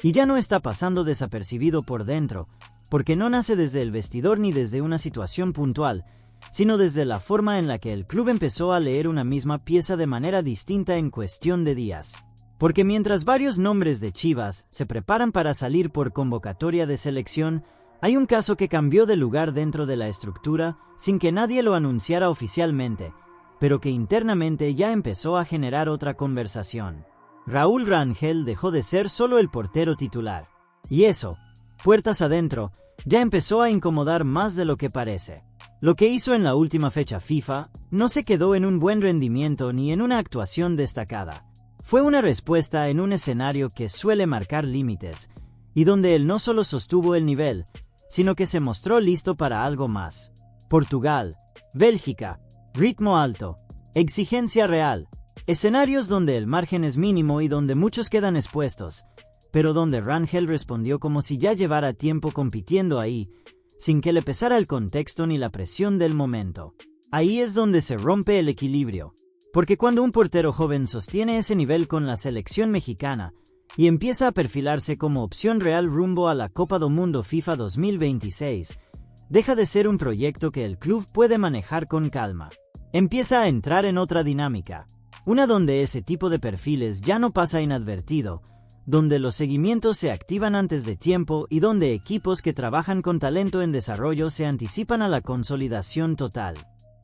Y ya no está pasando desapercibido por dentro, porque no nace desde el vestidor ni desde una situación puntual, sino desde la forma en la que el club empezó a leer una misma pieza de manera distinta en cuestión de días. Porque mientras varios nombres de Chivas se preparan para salir por convocatoria de selección, hay un caso que cambió de lugar dentro de la estructura sin que nadie lo anunciara oficialmente, pero que internamente ya empezó a generar otra conversación. Raúl Rangel dejó de ser solo el portero titular. Y eso, puertas adentro, ya empezó a incomodar más de lo que parece. Lo que hizo en la última fecha FIFA no se quedó en un buen rendimiento ni en una actuación destacada. Fue una respuesta en un escenario que suele marcar límites, y donde él no solo sostuvo el nivel, sino que se mostró listo para algo más. Portugal, Bélgica, ritmo alto, exigencia real. Escenarios donde el margen es mínimo y donde muchos quedan expuestos, pero donde Rangel respondió como si ya llevara tiempo compitiendo ahí, sin que le pesara el contexto ni la presión del momento. Ahí es donde se rompe el equilibrio, porque cuando un portero joven sostiene ese nivel con la selección mexicana y empieza a perfilarse como opción real rumbo a la Copa do Mundo FIFA 2026, deja de ser un proyecto que el club puede manejar con calma. Empieza a entrar en otra dinámica. Una donde ese tipo de perfiles ya no pasa inadvertido, donde los seguimientos se activan antes de tiempo y donde equipos que trabajan con talento en desarrollo se anticipan a la consolidación total.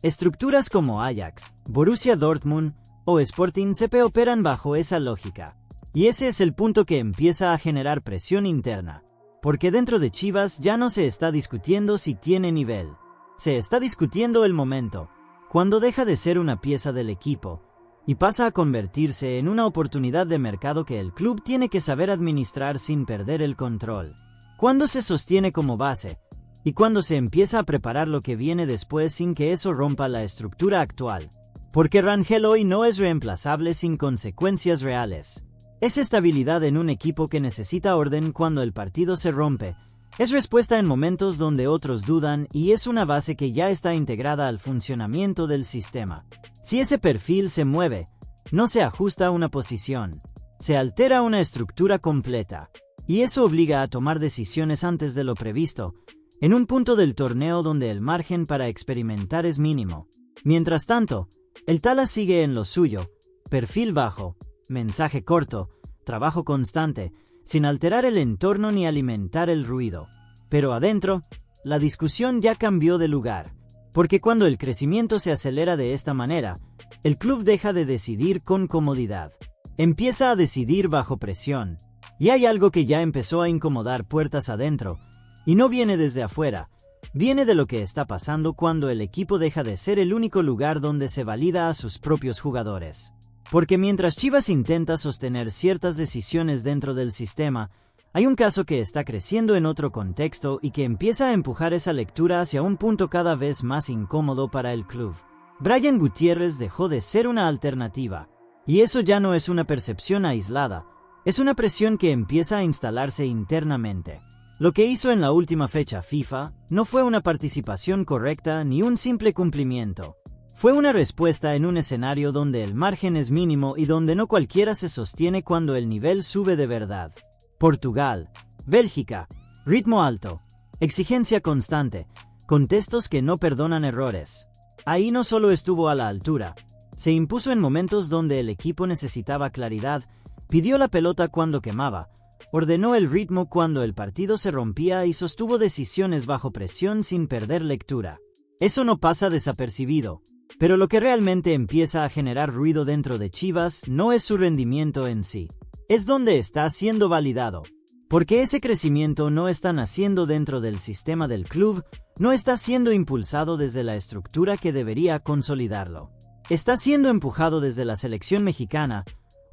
Estructuras como Ajax, Borussia Dortmund o Sporting CP operan bajo esa lógica. Y ese es el punto que empieza a generar presión interna, porque dentro de Chivas ya no se está discutiendo si tiene nivel. Se está discutiendo el momento, cuando deja de ser una pieza del equipo y pasa a convertirse en una oportunidad de mercado que el club tiene que saber administrar sin perder el control. Cuando se sostiene como base, y cuando se empieza a preparar lo que viene después sin que eso rompa la estructura actual. porque Rangel hoy no es reemplazable sin consecuencias reales. Es estabilidad en un equipo que necesita orden cuando el partido se rompe. Es respuesta en momentos donde otros dudan y es una base que ya está integrada al funcionamiento del sistema. Si ese perfil se mueve, no se ajusta a una posición, se altera una estructura completa. Y eso obliga a tomar decisiones antes de lo previsto, en un punto del torneo donde el margen para experimentar es mínimo. Mientras tanto, el Tala sigue en lo suyo, perfil bajo, mensaje corto, trabajo constante, sin alterar el entorno ni alimentar el ruido. Pero adentro, la discusión ya cambió de lugar, porque cuando el crecimiento se acelera de esta manera, el club deja de decidir con comodidad. Empieza a decidir bajo presión. Y hay algo que ya empezó a incomodar puertas adentro, y no viene desde afuera, viene de lo que está pasando cuando el equipo deja de ser el único lugar donde se valida a sus propios jugadores. Porque mientras Chivas intenta sostener ciertas decisiones dentro del sistema, hay un caso que está creciendo en otro contexto y que empieza a empujar esa lectura hacia un punto cada vez más incómodo para el club. Brian Gutiérrez dejó de ser una alternativa, y eso ya no es una percepción aislada, es una presión que empieza a instalarse internamente. Lo que hizo en la última fecha FIFA no fue una participación correcta ni un simple cumplimiento. Fue una respuesta en un escenario donde el margen es mínimo y donde no cualquiera se sostiene cuando el nivel sube de verdad. Portugal, Bélgica, ritmo alto, exigencia constante, contextos que no perdonan errores. Ahí no solo estuvo a la altura, se impuso en momentos donde el equipo necesitaba claridad, pidió la pelota cuando quemaba, ordenó el ritmo cuando el partido se rompía y sostuvo decisiones bajo presión sin perder lectura. Eso no pasa desapercibido. Pero lo que realmente empieza a generar ruido dentro de Chivas no es su rendimiento en sí, es donde está siendo validado. Porque ese crecimiento no está naciendo dentro del sistema del club, no está siendo impulsado desde la estructura que debería consolidarlo. Está siendo empujado desde la selección mexicana,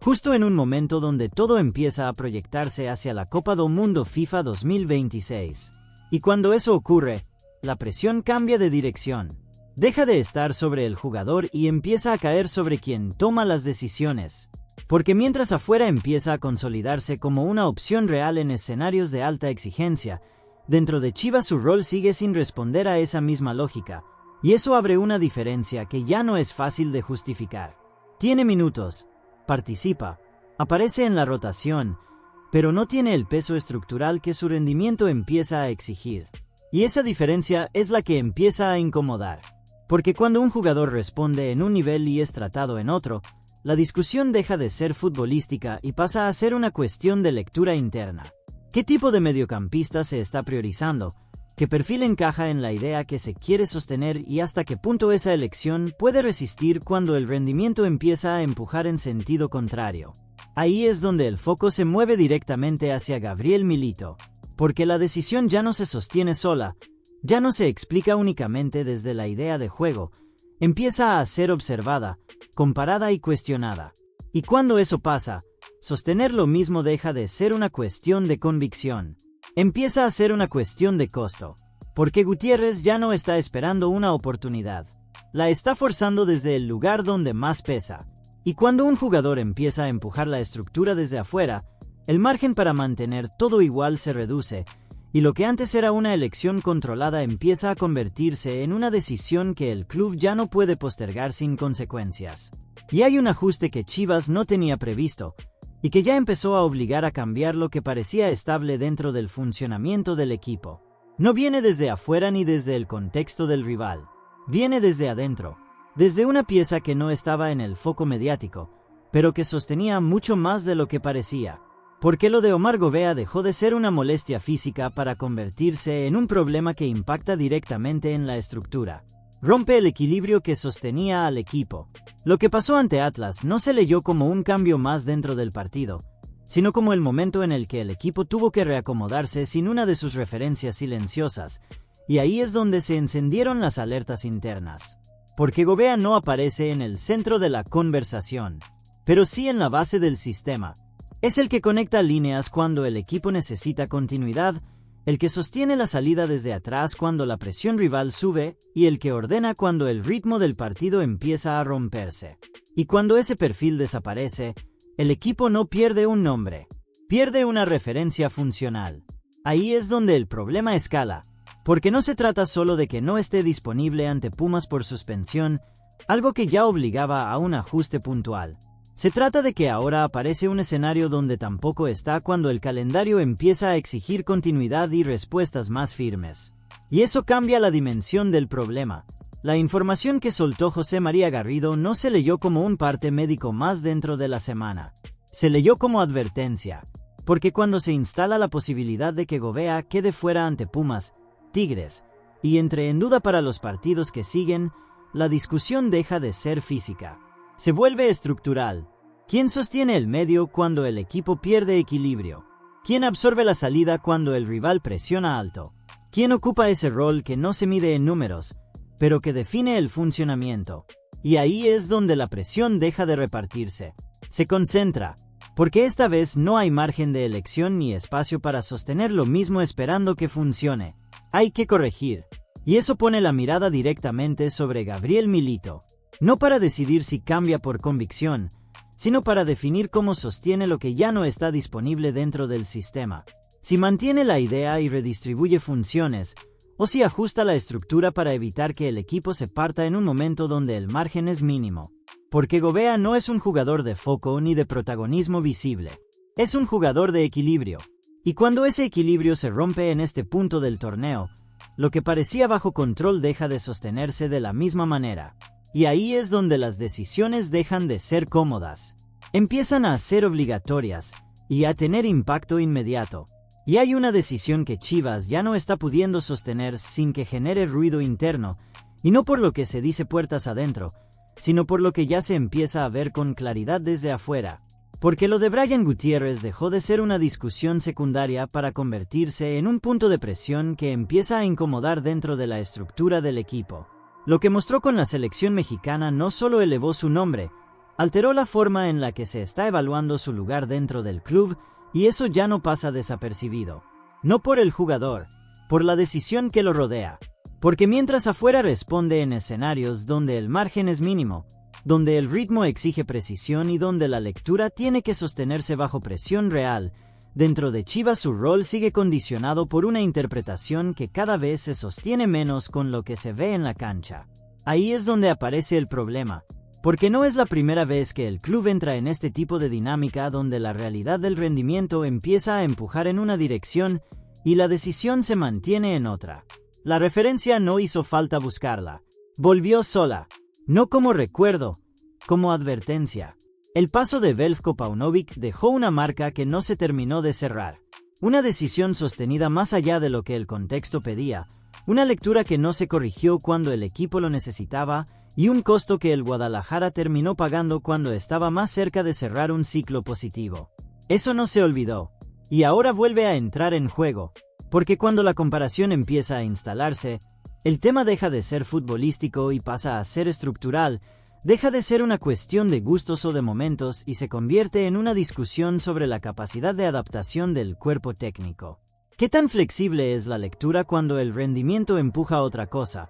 justo en un momento donde todo empieza a proyectarse hacia la Copa do Mundo FIFA 2026. Y cuando eso ocurre, la presión cambia de dirección. Deja de estar sobre el jugador y empieza a caer sobre quien toma las decisiones. Porque mientras afuera empieza a consolidarse como una opción real en escenarios de alta exigencia, dentro de Chivas su rol sigue sin responder a esa misma lógica, y eso abre una diferencia que ya no es fácil de justificar. Tiene minutos, participa, aparece en la rotación, pero no tiene el peso estructural que su rendimiento empieza a exigir. Y esa diferencia es la que empieza a incomodar. Porque cuando un jugador responde en un nivel y es tratado en otro, la discusión deja de ser futbolística y pasa a ser una cuestión de lectura interna. ¿Qué tipo de mediocampista se está priorizando? ¿Qué perfil encaja en la idea que se quiere sostener y hasta qué punto esa elección puede resistir cuando el rendimiento empieza a empujar en sentido contrario? Ahí es donde el foco se mueve directamente hacia Gabriel Milito, porque la decisión ya no se sostiene sola, ya no se explica únicamente desde la idea de juego, empieza a ser observada, comparada y cuestionada. Y cuando eso pasa, sostener lo mismo deja de ser una cuestión de convicción. Empieza a ser una cuestión de costo, porque Gutiérrez ya no está esperando una oportunidad. La está forzando desde el lugar donde más pesa. Y cuando un jugador empieza a empujar la estructura desde afuera, el margen para mantener todo igual se reduce, y lo que antes era una elección controlada empieza a convertirse en una decisión que el club ya no puede postergar sin consecuencias. Y hay un ajuste que Chivas no tenía previsto, y que ya empezó a obligar a cambiar lo que parecía estable dentro del funcionamiento del equipo. No viene desde afuera ni desde el contexto del rival, viene desde adentro, desde una pieza que no estaba en el foco mediático, pero que sostenía mucho más de lo que parecía. Porque lo de Omar Gobea dejó de ser una molestia física para convertirse en un problema que impacta directamente en la estructura. Rompe el equilibrio que sostenía al equipo. Lo que pasó ante Atlas no se leyó como un cambio más dentro del partido, sino como el momento en el que el equipo tuvo que reacomodarse sin una de sus referencias silenciosas, y ahí es donde se encendieron las alertas internas. Porque Gobea no aparece en el centro de la conversación, pero sí en la base del sistema. Es el que conecta líneas cuando el equipo necesita continuidad, el que sostiene la salida desde atrás cuando la presión rival sube y el que ordena cuando el ritmo del partido empieza a romperse. Y cuando ese perfil desaparece, el equipo no pierde un nombre, pierde una referencia funcional. Ahí es donde el problema escala, porque no se trata solo de que no esté disponible ante Pumas por suspensión, algo que ya obligaba a un ajuste puntual. Se trata de que ahora aparece un escenario donde tampoco está cuando el calendario empieza a exigir continuidad y respuestas más firmes. Y eso cambia la dimensión del problema. La información que soltó José María Garrido no se leyó como un parte médico más dentro de la semana. Se leyó como advertencia, porque cuando se instala la posibilidad de que Gobea quede fuera ante Pumas, Tigres, y entre en duda para los partidos que siguen, la discusión deja de ser física. Se vuelve estructural. ¿Quién sostiene el medio cuando el equipo pierde equilibrio? ¿Quién absorbe la salida cuando el rival presiona alto? ¿Quién ocupa ese rol que no se mide en números, pero que define el funcionamiento? Y ahí es donde la presión deja de repartirse. Se concentra, porque esta vez no hay margen de elección ni espacio para sostener lo mismo esperando que funcione. Hay que corregir. Y eso pone la mirada directamente sobre Gabriel Milito. No para decidir si cambia por convicción, sino para definir cómo sostiene lo que ya no está disponible dentro del sistema. Si mantiene la idea y redistribuye funciones, o si ajusta la estructura para evitar que el equipo se parta en un momento donde el margen es mínimo. Porque Gobea no es un jugador de foco ni de protagonismo visible. Es un jugador de equilibrio. Y cuando ese equilibrio se rompe en este punto del torneo, lo que parecía bajo control deja de sostenerse de la misma manera. Y ahí es donde las decisiones dejan de ser cómodas. Empiezan a ser obligatorias y a tener impacto inmediato. Y hay una decisión que Chivas ya no está pudiendo sostener sin que genere ruido interno, y no por lo que se dice puertas adentro, sino por lo que ya se empieza a ver con claridad desde afuera. Porque lo de Brian Gutiérrez dejó de ser una discusión secundaria para convertirse en un punto de presión que empieza a incomodar dentro de la estructura del equipo. Lo que mostró con la selección mexicana no solo elevó su nombre, alteró la forma en la que se está evaluando su lugar dentro del club, y eso ya no pasa desapercibido. No por el jugador, por la decisión que lo rodea. Porque mientras afuera responde en escenarios donde el margen es mínimo, donde el ritmo exige precisión y donde la lectura tiene que sostenerse bajo presión real, dentro de Chivas su rol sigue condicionado por una interpretación que cada vez se sostiene menos con lo que se ve en la cancha. Ahí es donde aparece el problema, porque no es la primera vez que el club entra en este tipo de dinámica donde la realidad del rendimiento empieza a empujar en una dirección y la decisión se mantiene en otra. La referencia no hizo falta buscarla. Volvió sola, no como recuerdo, como advertencia. El paso de Veljko Paunovic dejó una marca que no se terminó de cerrar. Una decisión sostenida más allá de lo que el contexto pedía, una lectura que no se corrigió cuando el equipo lo necesitaba y un costo que el Guadalajara terminó pagando cuando estaba más cerca de cerrar un ciclo positivo. Eso no se olvidó, y ahora vuelve a entrar en juego, porque cuando la comparación empieza a instalarse, el tema deja de ser futbolístico y pasa a ser estructural. Deja de ser una cuestión de gustos o de momentos y se convierte en una discusión sobre la capacidad de adaptación del cuerpo técnico. ¿Qué tan flexible es la lectura cuando el rendimiento empuja a otra cosa?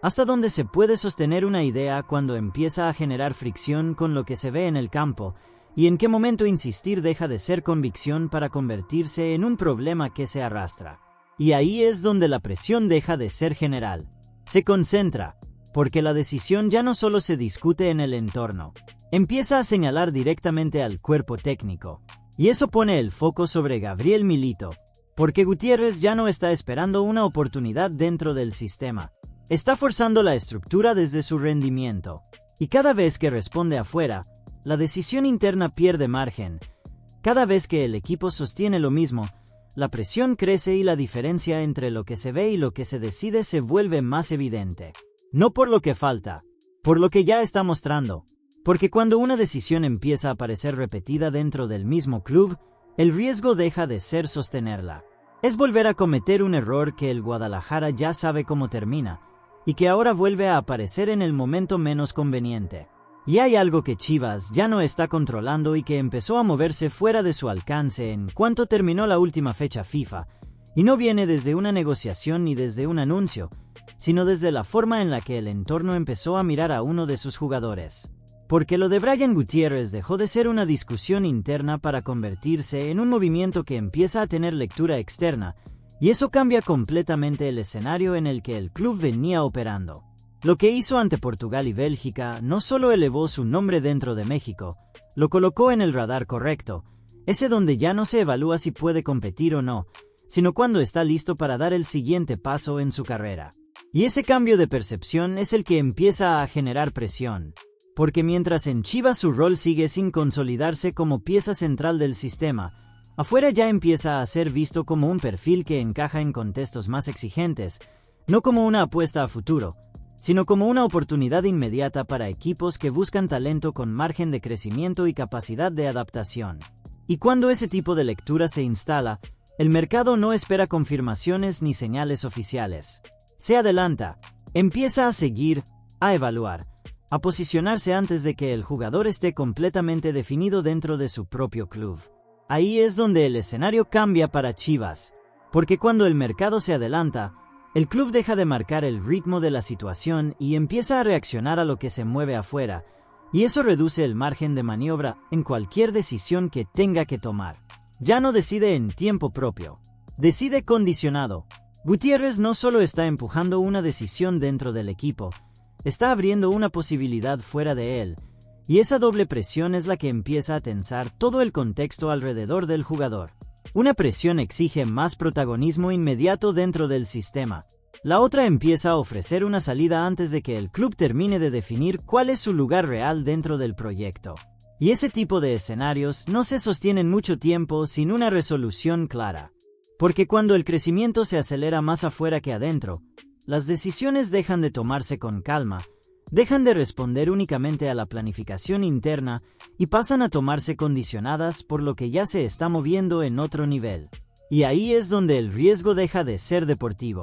¿Hasta dónde se puede sostener una idea cuando empieza a generar fricción con lo que se ve en el campo? ¿Y en qué momento insistir deja de ser convicción para convertirse en un problema que se arrastra? Y ahí es donde la presión deja de ser general. Se concentra. Porque la decisión ya no solo se discute en el entorno, empieza a señalar directamente al cuerpo técnico. Y eso pone el foco sobre Gabriel Milito, porque Gutiérrez ya no está esperando una oportunidad dentro del sistema. Está forzando la estructura desde su rendimiento. Y cada vez que responde afuera, la decisión interna pierde margen. Cada vez que el equipo sostiene lo mismo, la presión crece y la diferencia entre lo que se ve y lo que se decide se vuelve más evidente. No por lo que falta, por lo que ya está mostrando. Porque cuando una decisión empieza a parecer repetida dentro del mismo club, el riesgo deja de ser sostenerla. Es volver a cometer un error que el Guadalajara ya sabe cómo termina, y que ahora vuelve a aparecer en el momento menos conveniente. Y hay algo que Chivas ya no está controlando y que empezó a moverse fuera de su alcance en cuanto terminó la última fecha FIFA, Y no viene desde una negociación ni desde un anuncio, sino desde la forma en la que el entorno empezó a mirar a uno de sus jugadores. Porque lo de Brian Gutiérrez dejó de ser una discusión interna para convertirse en un movimiento que empieza a tener lectura externa, y eso cambia completamente el escenario en el que el club venía operando. Lo que hizo ante Portugal y Bélgica no solo elevó su nombre dentro de México, lo colocó en el radar correcto, ese donde ya no se evalúa si puede competir o no, sino cuando está listo para dar el siguiente paso en su carrera. Y ese cambio de percepción es el que empieza a generar presión, porque mientras en Chivas su rol sigue sin consolidarse como pieza central del sistema, afuera ya empieza a ser visto como un perfil que encaja en contextos más exigentes, no como una apuesta a futuro, sino como una oportunidad inmediata para equipos que buscan talento con margen de crecimiento y capacidad de adaptación. Y cuando ese tipo de lectura se instala, el mercado no espera confirmaciones ni señales oficiales. Se adelanta, empieza a seguir, a evaluar, a posicionarse antes de que el jugador esté completamente definido dentro de su propio club. Ahí es donde el escenario cambia para Chivas, porque cuando el mercado se adelanta, el club deja de marcar el ritmo de la situación y empieza a reaccionar a lo que se mueve afuera, y eso reduce el margen de maniobra en cualquier decisión que tenga que tomar. Ya no decide en tiempo propio, decide condicionado. Gutiérrez no solo está empujando una decisión dentro del equipo, está abriendo una posibilidad fuera de él, y esa doble presión es la que empieza a tensar todo el contexto alrededor del jugador. Una presión exige más protagonismo inmediato dentro del sistema. La otra empieza a ofrecer una salida antes de que el club termine de definir cuál es su lugar real dentro del proyecto. Y ese tipo de escenarios no se sostienen mucho tiempo sin una resolución clara. Porque cuando el crecimiento se acelera más afuera que adentro, las decisiones dejan de tomarse con calma, dejan de responder únicamente a la planificación interna y pasan a tomarse condicionadas por lo que ya se está moviendo en otro nivel. Y ahí es donde el riesgo deja de ser deportivo,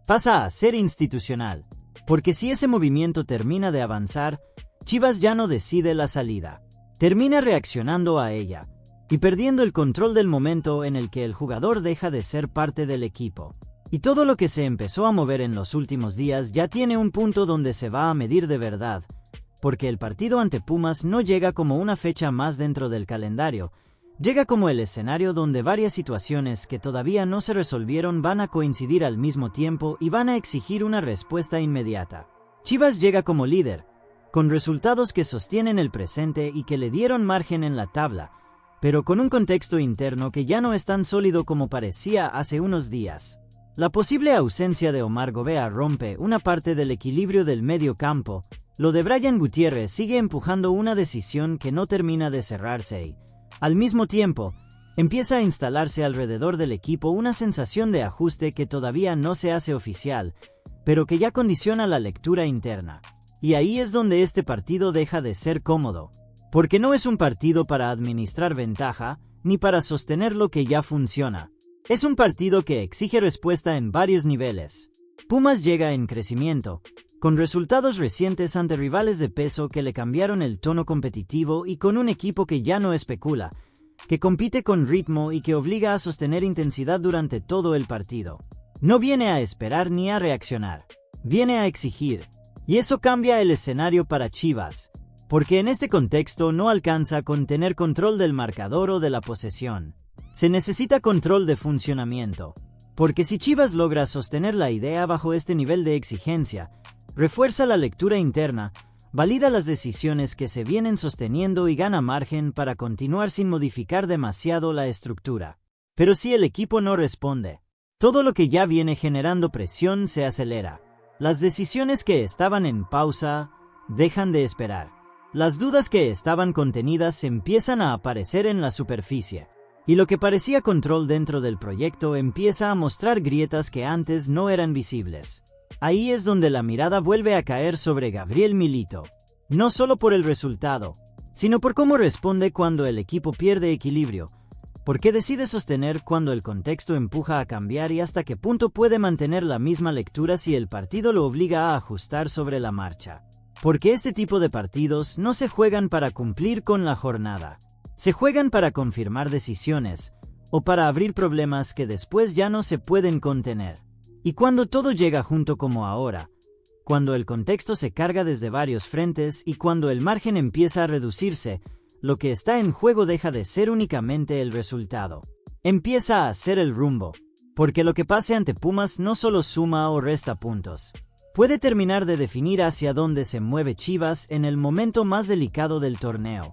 pasa a ser institucional, porque si ese movimiento termina de avanzar, Chivas ya no decide la salida, termina reaccionando a ella y perdiendo el control del momento en el que el jugador deja de ser parte del equipo. Y todo lo que se empezó a mover en los últimos días ya tiene un punto donde se va a medir de verdad, porque el partido ante Pumas no llega como una fecha más dentro del calendario, llega como el escenario donde varias situaciones que todavía no se resolvieron van a coincidir al mismo tiempo y van a exigir una respuesta inmediata. Chivas llega como líder, con resultados que sostienen el presente y que le dieron margen en la tabla, pero con un contexto interno que ya no es tan sólido como parecía hace unos días. La posible ausencia de Omar Gobea rompe una parte del equilibrio del medio campo. Lo de Brian Gutiérrez sigue empujando una decisión que no termina de cerrarse y, al mismo tiempo, empieza a instalarse alrededor del equipo una sensación de ajuste que todavía no se hace oficial, pero que ya condiciona la lectura interna. Y ahí es donde este partido deja de ser cómodo, porque no es un partido para administrar ventaja, ni para sostener lo que ya funciona. Es un partido que exige respuesta en varios niveles. Pumas llega en crecimiento, con resultados recientes ante rivales de peso que le cambiaron el tono competitivo y con un equipo que ya no especula, que compite con ritmo y que obliga a sostener intensidad durante todo el partido. No viene a esperar ni a reaccionar, viene a exigir. Y eso cambia el escenario para Chivas, porque en este contexto no alcanza con tener control del marcador o de la posesión. Se necesita control de funcionamiento, porque si Chivas logra sostener la idea bajo este nivel de exigencia, refuerza la lectura interna, valida las decisiones que se vienen sosteniendo y gana margen para continuar sin modificar demasiado la estructura. Pero si el equipo no responde, todo lo que ya viene generando presión se acelera. Las decisiones que estaban en pausa dejan de esperar. Las dudas que estaban contenidas empiezan a aparecer en la superficie. Y lo que parecía control dentro del proyecto empieza a mostrar grietas que antes no eran visibles. Ahí es donde la mirada vuelve a caer sobre Gabriel Milito. No solo por el resultado, sino por cómo responde cuando el equipo pierde equilibrio, por qué decide sostener cuando el contexto empuja a cambiar y hasta qué punto puede mantener la misma lectura si el partido lo obliga a ajustar sobre la marcha. Porque este tipo de partidos no se juegan para cumplir con la jornada. Se juegan para confirmar decisiones, o para abrir problemas que después ya no se pueden contener. Y cuando todo llega junto como ahora, cuando el contexto se carga desde varios frentes y cuando el margen empieza a reducirse, lo que está en juego deja de ser únicamente el resultado. Empieza a ser el rumbo, porque lo que pase ante Pumas no solo suma o resta puntos. Puede terminar de definir hacia dónde se mueve Chivas en el momento más delicado del torneo.